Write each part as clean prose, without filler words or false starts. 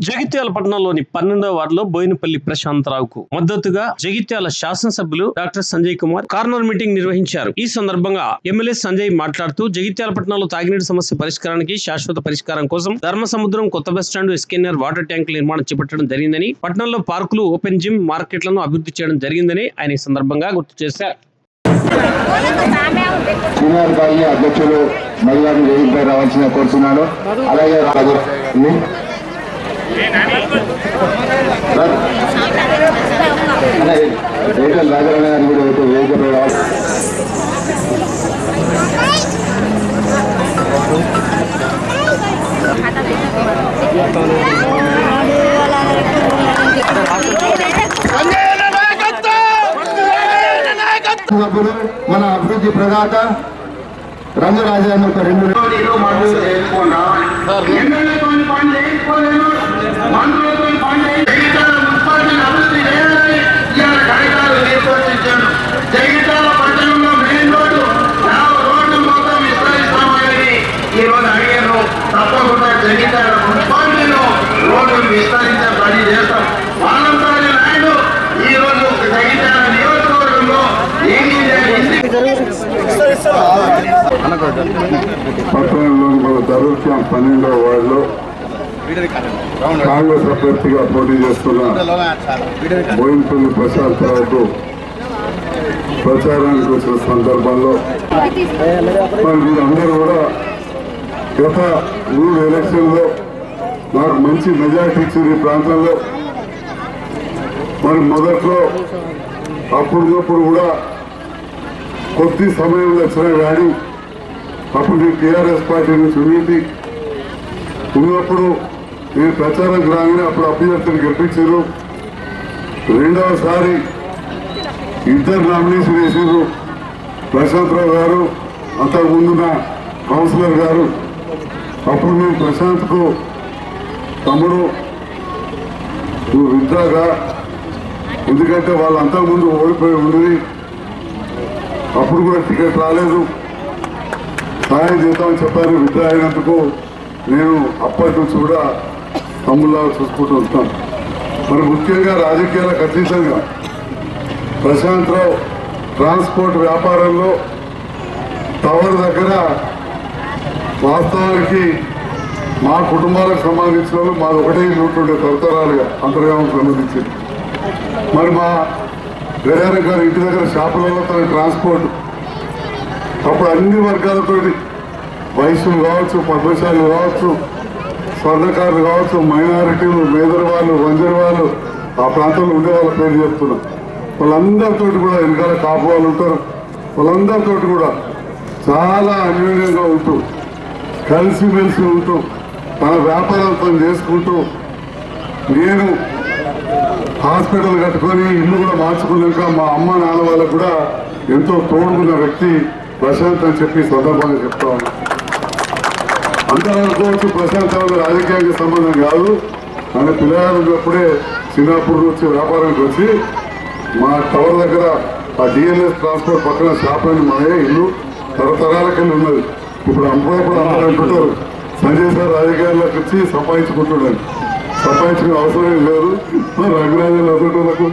జగిత్యాల పట్టణంలోని 12వ వార్డులో బోయినపల్లి ప్రశాంతరావుకు మద్దతుగా జగిత్యాల శాసనసభ్యులు doctor Sanjay Kumar corner meeting నిర్వహించారు. ఈ సందర్భంగా ఎమ్మెల్యే సంజయ్ మాట్లాడుతూ జగిత్యాల పట్టణంలో తాగునీటి సమస్య పరిష్కారానికి శాశ్వత పరిష్కారం కోసం ధర్మసముద్రం, కొత్త బస్టాండ్, ఎస్కేఆర్ వాటర్ ట్యాంకుల నిర్మాణం చేపట్టడం జరిగిందని, పట్టణంలో పార్కులు, ఓపెన్ జిమ్, మార్కెట్లను అభివృద్ధి చేయడం జరిగిందని ఆయన ఈ సందర్భంగా గుర్తు చేశారు. అధ్యక్షులు మహిళలు వేదికపై రావాల్సిన కోరుతున్నాను. అలాగే రాజరణ గారు కూడా వేదికపై రావాలి. మన అభివృద్ధి ప్రదాత రంగరాజన్ ఒక 2 జగిత్యాల పట్టణంలో మెయిన్ రోడ్డు మొత్తం విస్తరిస్తామని ఈరోజు అడిగారు. తప్పకుండా జగిత్యాల మున్సిపాలిటీలో రోడ్డును విస్తరించే పని చేస్తాం. వాలంతారి నాయుడు ఈరోజు జగిత్యాల నియోజకవర్గంలో పట్టణంలోని దరుత్యం 12వ వార్డులో కాంగ్రెస్ అభ్యర్థిగా పోటీ చేస్తున్న బోయినపల్లి ప్రశాంతరావుకు ప్రచారానికి వచ్చిన సందర్భంలో మరి వీరందరూ కూడా గత 3 ఎలక్షన్లో నాకు మంచి మెజార్టీ ఇచ్చింది. ఈ ప్రాంతంలో మరి మొదట్లో అప్పటికప్పుడు కూడా కొద్ది సమయంలో వచ్చిన కానీ అప్పుడు టీఆర్ఎస్ పార్టీ నుంచి ఉన్నప్పుడు నేను ప్రచారంకి రాగానే అప్పుడు అభ్యర్థులు గెలిపించారు. రెండవసారి 2 నామినేషన్ వేసారు. ప్రశాంతరావు గారు, అంతకుముందున్న కౌన్సిలర్ గారు. అప్పుడు నేను ప్రశాంత్కు తమ్ముడు నువ్వు విద్రాగా, ఎందుకంటే వాళ్ళు అంతకుముందు ఓడిపోయి ఉండేది, అప్పుడు కూడా టికెట్ రాలేదు, సహాయం చేద్దామని చెప్పారు. విద్ర అయినందుకు నేను అప్పటి నుంచి కూడా తమ్ముళ్ళ చూసుకుంటూ ఉంటాను. మరి ముఖ్యంగా రాజకీయాలకు అతీతంగా ప్రశాంతరావు ట్రాన్స్పోర్ట్ వ్యాపారంలో టవర్ దగ్గర వాస్తవానికి మా కుటుంబాలకు సంబంధించిన వాళ్ళు మాది ఒకటే ఉంటుండే తరతరాలుగా అంతర్గామం సంబంధించింది. మరి మా గడియారం గారి ఇంటి దగ్గర షాపులలో తన ట్రాన్స్పోర్ట్ అప్పుడు అన్ని వర్గాలతోటి వైశ్యులు కావచ్చు, పద్మశాలు కావచ్చు, స్వర్ణకారులు కావచ్చు, మైనారిటీలు, మేదర్ వాళ్ళు, వంజర్ వాళ్ళు, ఆ ప్రాంతంలో ఉండే వాళ్ళ పేరు చెప్తున్నాం. వాళ్ళందరితో కూడా వెనకాల కాపు వాళ్ళు ఉంటారు. వాళ్ళందరితో కూడా చాలా అన్యోన్యంగా ఉంటూ కలిసిమెలిసి ఉంటూ తన వ్యాపారాలతో చేసుకుంటూ నేను హాస్పిటల్ కట్టుకొని ఇల్లు కూడా మార్చుకున్నాక మా అమ్మ నాన్న వాళ్ళకు కూడా ఎంతో తోడుకున్న వ్యక్తి ప్రశాంత్ అని చెప్పి సందర్భంగా చెప్తా ఉన్నా. అందరూ అనుకోవచ్చు ప్రశాంత్ రాజకీయానికి సంబంధం కాదు. ఆయన పిల్లలు ఉన్నప్పుడే సింగపూర్ నుంచి వ్యాపారానికి వచ్చి మా టవర్ దగ్గర ఆ డిఎల్ఎస్ ట్రాన్స్పోర్ట్ పక్కన షాప్ అని మనమే ఇల్లు తరతరాలకెళ్ళి ఉన్నది. ఇప్పుడు అప్పుడప్పుడు అందరూ అంటుంటారు సంజయ్ సార్ రాజకీయాల్లోకి వచ్చి సంపాదించుకుంటున్నాను. సంపాదించుకునే అవసరం లేదు. రంగరాజన్ అసలులకు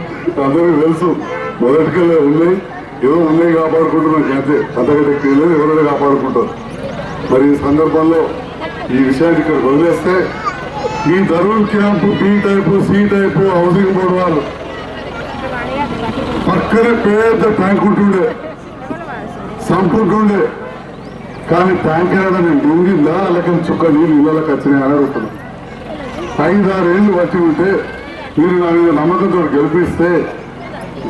అందరికీ తెలుసు. మొదటికెళ్ళే ఉన్నాయి, ఏదో ఉన్నాయి కాపాడుకుంటున్నాను అంతే. అంతకంటే లేదు, ఎవరైనా కాపాడుకుంటారు. మరి ఈ సందర్భంలో ఈ విషయాన్ని ఇక్కడ వదిలేస్తే ఈ ధరుల్ camp B type, C type housing board వాళ్ళు పక్కనే పెద్ద ట్యాంక్ ఉంటుండే, సంపుంటుండే. కానీ ట్యాంక్ ఏడాది నిండిందా లేకపోతే చుక్క నీళ్ళు ఇళ్ళకి వచ్చినాయి అని అడుగుతున్నాం. 5-6 ఏళ్ళు వచ్చి ఉంటే మీరు నా మీద నమ్మకంతో గెలిపిస్తే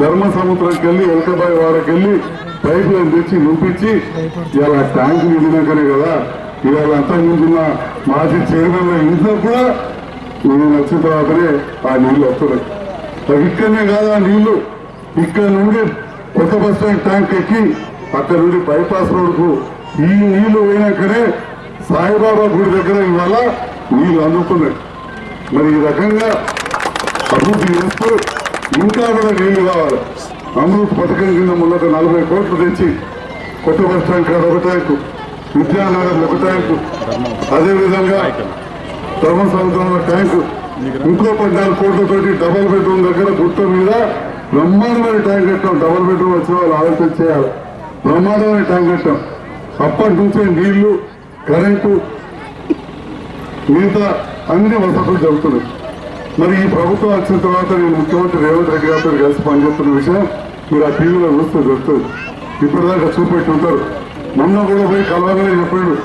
ధర్మసముద్రంకి వెళ్ళి ఎలకబాయి వాడకి వెళ్ళి పైప్ లైన్ తెచ్చి నింపించి ఇవాళ ట్యాంక్ నిండినాకనే కదా ఇవాళ అంతకుముందున్న మాజీ చైర్మన్ ఇంట్లో కూడా నేను వచ్చిన తర్వాతనే ఆ నీళ్లు వస్తున్నాయి. ఇక్కడనే కాదు ఆ నీళ్లు ఇక్కడ నుండి కొత్త బస్ స్టాండ్ ట్యాంక్ ఎక్కి అక్కడ నుండి బైపాస్ రోడ్కు ఈ నీళ్లు పోయినాకనే సాయిబాబా గుడి దగ్గర ఇవాళ నీళ్లు అందుతున్నాయి. మరి ఈ రకంగా అభివృద్ధి చేస్తూ ఇంకా కూడా నీళ్లు కావాలి. అమృత్ పథకం కింద మొన్న 40 కోట్లు తెచ్చి కొత్త బస్ స్టాండ్ కాడ ఒక ట్యాంకు, విద్యానగర్ ఒక ట్యాంకు, అదేవిధంగా ధర్మసముద్రంలో ట్యాంకు ఇంకో 14 కోట్లతోటి డబల్ బెడ్రూమ్ దగ్గర గుట్ట మీద బ్రహ్మాండమైన ట్యాంక్ కట్టాం. డబల్ బెడ్రూమ్ వచ్చిన వాళ్ళు ఆలోచన చేయాలి. బ్రహ్మాండమైన ట్యాంక్ కట్టాం. అప్పటి నుంచే నీళ్లు, కరెంటు, మిగతా అన్ని వసతులు జరుగుతున్నాయి. మరి ఈ ప్రభుత్వం వచ్చిన తర్వాత నేను ముఖ్యమంత్రి రేవంత్ రెడ్డి గారితో కలిసి పనిచేస్తున్న విషయం మీరు ఆ టీవీలో చూస్తే దొరుకుతుంది. ఇప్పటిదాకా చూపెట్టి ఉంటారు. మొన్న కూడా పోయి కలవగానే చెప్పాడు,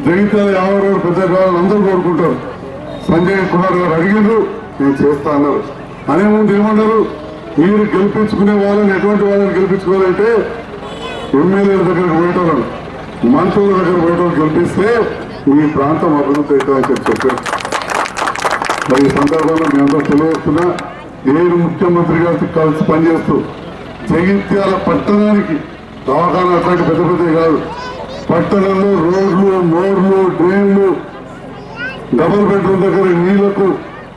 జగిత్యాల 50 రోజులు పెద్ద కావాలని అందరూ కోరుకుంటారు. సంజయ్ కుమార్ గారు అడిగిండ్రు, నేను చేస్తా అన్నారు. అనే ముందు ఏమన్నారు, మీరు గెలిపించుకునే వాళ్ళని ఎటువంటి వాళ్ళని గెలిపించుకోవాలంటే ఎమ్మెల్యేల దగ్గరకు పోయేటోళ్ళని, మంత్రుల దగ్గర పోయేటోళ్ళు గెలిపిస్తే మీ ప్రాంతం అభివృద్ధి అవుతుందని చెప్పారు. మరి ఈ సందర్భంలో మీ అందరూ తెలియజేస్తున్నా, నేను ముఖ్యమంత్రి గారితో కలిసి పనిచేస్తూ జగిత్యాల పట్టణానికి దవాఖాన అట్లాంటి పెద్ద పెద్దవి కాదు, పట్టణంలో రోడ్లు, మోర్లు, డ్రైన్లు, డబుల్ బెడ్రూమ్ దగ్గర నీళ్లకు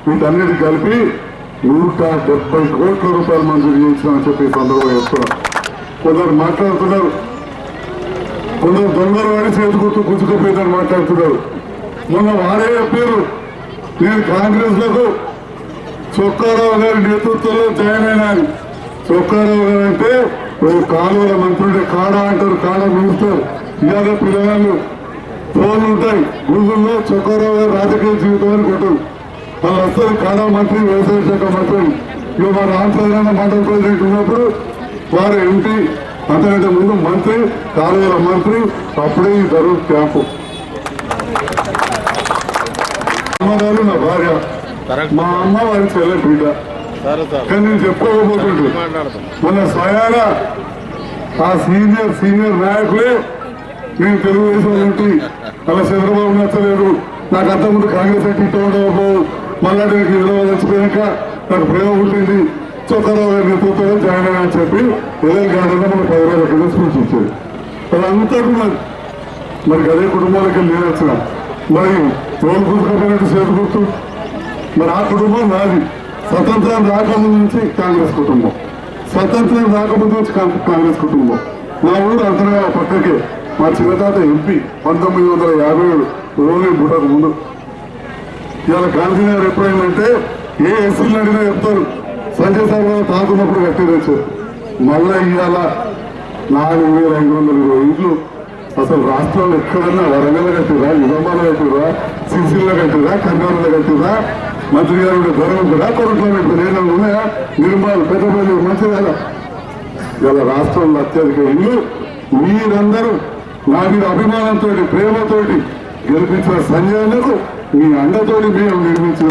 వీటన్నిటి కలిపి 170 కోట్ల రూపాయలు మంజూరు చేయించామని చెప్పి ఈ సందర్భంగా చెప్తున్నాం. కొందరు మాట్లాడుతున్నారు, కొందరు దొంగలు వాడి చేతుకుంటూ గుంజుకుపోయిందని మాట్లాడుతున్నారు. మొన్న వారే చెప్పారు, నేను కాంగ్రెస్ లకు చొక్కారావు గారి నేతృత్వంలో జాయిన్ అయినాను. చొక్కారావు గారు అంటే కాలువల మంత్రుడే కాడా అంటారు, కాడా మిగులుతారు. ఇలాగ పిల్లగాళ్ళు ఫోన్లు ఉంటాయి గూగుల్లో, చొక్కారావు గారు రాజకీయ జీవితం అని కొట్టరు. వాళ్ళు వస్తారు కాడా మంత్రి, వ్యవసాయ శాఖ మంత్రి. ఇక మా రామచంద్రన్న మండల ప్రెసిడెంట్ ఉన్నప్పుడు వారు ఎంపీ, అంతకంటే ముందు మంత్రి, కాలువల మంత్రి. అప్పుడే ఈ ధరూర్ క్యాంపు. అమ్మగారు నా భార్య, మా అమ్మ వారి చెల్లె బిడ్డ. కానీ నేను చెప్పుకోకపోతుంటే మన స్వయాన ఆ సీనియర్ నాయకులే నేను తెలుగుదేశం ఏంటి అలా చంద్రబాబు నచ్చలేదు, నాకు అంతకుముందు కాంగ్రెస్ అంటే ఇట్లా ఉండవు, మళ్ళా నేను విలువ చచ్చిపోయాక నాకు ప్రేమ పుట్టింది, చొక్కారావు గారి నేతృత్వంలో జాయిన్ అయ్యా అని చెప్పి ఎల్ఎల్ గార్డెన్లో మన 10,000 కింద స్పీచ్ ఇచ్చాడు. వాళ్ళంతా మరి అదే కుటుంబాలకి నేను వచ్చిన మరి రోడ్డు గుర్తుకపోయినట్టు చేతి గుర్తు. మరి ఆ కుటుంబం నాది. స్వతంత్రం రాకముందు నుంచి కాంగ్రెస్ కుటుంబం, స్వతంత్రం రాకముందు నుంచి కాంగ్రెస్ కుటుంబం. నా ఊరు అంతగా పక్కకే. మా చిన్నతాత ఎంపీ 1957 ఓన్లీ బుటకు ముందు. ఇవాళ గాంధీ గారు ఎప్పుడైందంటే ఏ ఎస్సీలు అడిగినా చెప్తారు, సంజయ్ సార్ గారు తాగున్నప్పుడు కట్టేదొచ్చారు. మళ్ళా ఇవాళ 4,520 ఇంట్లు. అసలు రాష్ట్రంలో ఎక్కడన్నా వరంగల్ కట్టిరా, నిజామాబాద్ కట్టిరా, సిరిసిల్ల కట్టిరా, కర్నూలులో కట్టిరా, మంత్రి గారు గౌరవం కూడా కొరట్లో పెట్టారు. ఏదైనా ఉన్నాయా? నిర్మాణాలు పెద్దపల్లి మంచిర్యాల. ఇలా రాష్ట్రంలో అత్యధిక ఇల్లు మీరందరూ నా మీద అభిమానంతో, ప్రేమతోటి గెలిపించిన సంజయ్లకు మీ అండతోటి మేము నిర్మించిన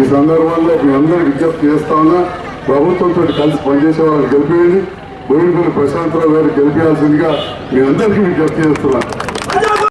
ఈ సందర్భంలో మీ అందరికి విజ్ఞప్తి చేస్తా ఉన్నా, ప్రభుత్వంతో కలిసి పనిచేసే వాళ్ళకి గెలిపేయండి. బోయినపల్లి ప్రశాంతరావు గారు గెలిపించాల్సిందిగా మీ అందరికీ విజ్ఞప్తి చేస్తున్నా.